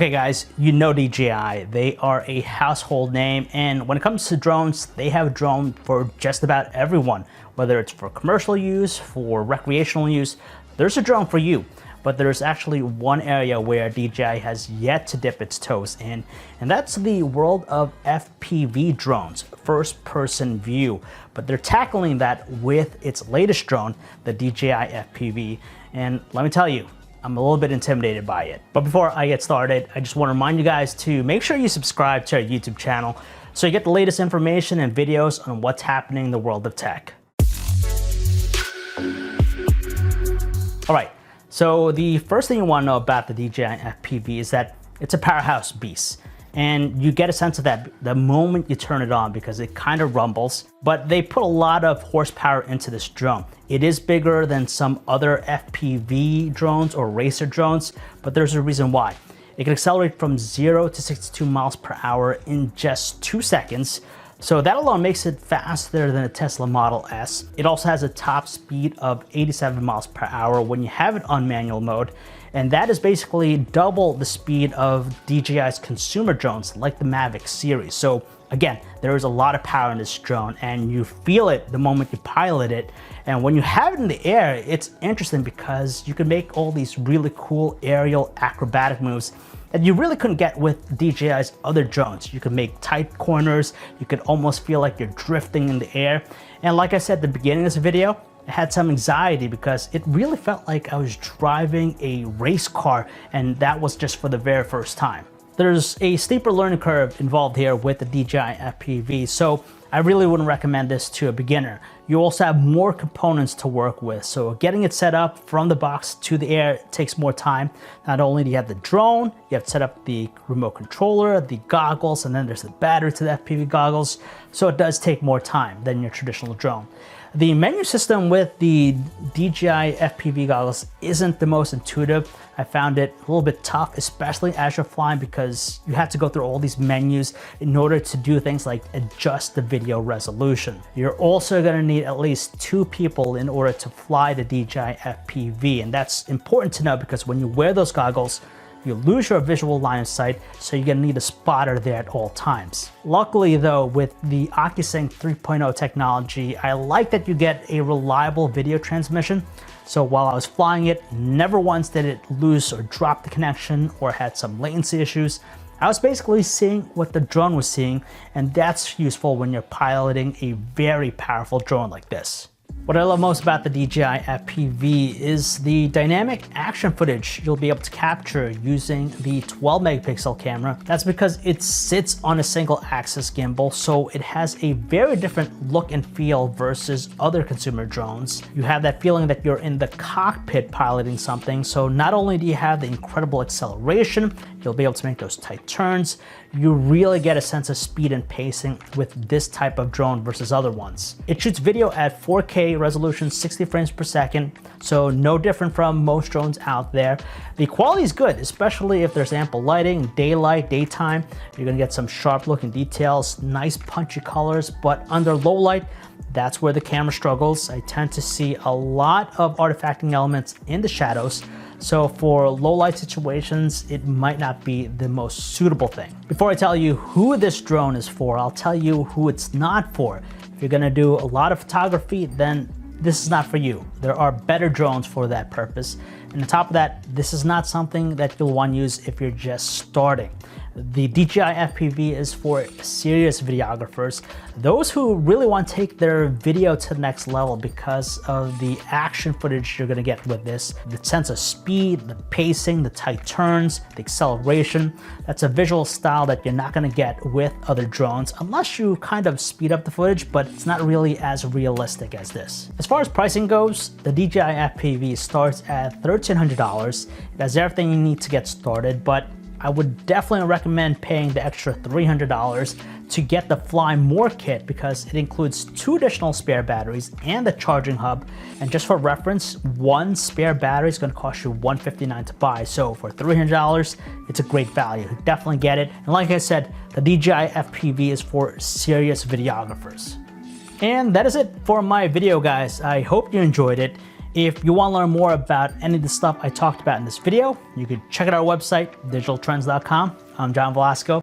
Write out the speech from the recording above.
Okay guys, you know DJI. They are a household name, and when it comes to drones, they have a drone for just about everyone. Whether it's for commercial use, for recreational use, there's a drone for you. But there's actually one area where DJI has yet to dip its toes in, and that's the world of FPV drones, first person view. But they're tackling that with its latest drone, the DJI FPV, and let me tell you, I'm a little bit intimidated by it. But before I get started, I just want to remind you guys to make sure you subscribe to our YouTube channel so you get the latest information and videos on what's happening in the world of tech. All right, so the first thing you want to know about the DJI FPV is that it's a Powerhouse Beast. And you get a sense of that the moment you turn it on because it kind of rumbles, but they put a lot of horsepower into this drone. It is bigger than some other FPV drones or racer drones, but there's a reason why. It can accelerate from 0 to 62 miles per hour in just 2 seconds. So that alone makes it faster than a Tesla Model S. It also has a top speed of 87 miles per hour when you have it on manual mode. And that is basically double the speed of DJI's consumer drones like the Mavic series. So again, there is a lot of power in this drone and you feel it the moment you pilot it. And when you have it in the air, it's interesting because you can make all these really cool aerial acrobatic moves that you really couldn't get with DJI's other drones. You can make tight corners, you could almost feel like you're drifting in the air. And like I said at the beginning of this video, I had some anxiety because it really felt like I was driving a race car, and that was just for the very first time. There's a steeper learning curve involved here with the DJI FPV, so I really wouldn't recommend this to a beginner. You also have more components to work with, so getting it set up from the box to the air takes more time. Not only do you have the drone, you have to set up the remote controller, the goggles, and then there's the battery to the FPV goggles, so it does take more time than your traditional drone. The menu system with the DJI FPV goggles isn't the most intuitive. I found it a little bit tough, especially as you're flying, because you have to go through all these menus in order to do things like adjust the video resolution. You're also going to need at least 2 people in order to fly the DJI FPV, and that's important to know because when you wear those goggles, you lose your visual line of sight, so you're gonna need a spotter there at all times. Luckily though, with the OccuSync 3.0 technology, I like that you get a reliable video transmission. So while I was flying it, never once did it lose or drop the connection or had some latency issues. I was basically seeing what the drone was seeing, and that's useful when you're piloting a very powerful drone like this. What I love most about the DJI FPV is the dynamic action footage you'll be able to capture using the 12 megapixel camera. That's because it sits on a single axis gimbal, so it has a very different look and feel versus other consumer drones. You have that feeling that you're in the cockpit piloting something, so not only do you have the incredible acceleration, you'll be able to make those tight turns, you really get a sense of speed and pacing with this type of drone versus other ones. It shoots video at 4K resolution, 60 frames per second, so no different from most drones out there. The quality is good, especially if there's ample lighting, daylight, daytime. You're gonna get some sharp looking details, nice punchy colors, but under low light, that's where the camera struggles. I tend to see a lot of artifacting elements in the shadows. So for low light situations, it might not be the most suitable thing. Before I tell you who this drone is for, I'll tell you who it's not for. If you're gonna do a lot of photography, then this is not for you. There are better drones for that purpose. And on top of that, this is not something that you'll want to use if you're just starting. The DJI FPV is for serious videographers, those who really want to take their video to the next level because of the action footage you're going to get with this, the sense of speed, the pacing, the tight turns, the acceleration. That's a visual style that you're not going to get with other drones unless you kind of speed up the footage, but it's not really as realistic as this. As far as pricing goes, the DJI FPV starts at $1,300. It has everything you need to get started, but I would definitely recommend paying the extra $300 to get the Fly More kit because it includes 2 additional spare batteries and the charging hub. And just for reference, 1 spare battery is going to cost you $159 to buy. So for $300, it's a great value. Definitely get it. And like I said, the DJI FPV is for serious videographers. And that is it for my video, guys. I hope you enjoyed it. If you want to learn more about any of the stuff I talked about in this video, you can check out our website, digitaltrends.com. I'm John Velasco.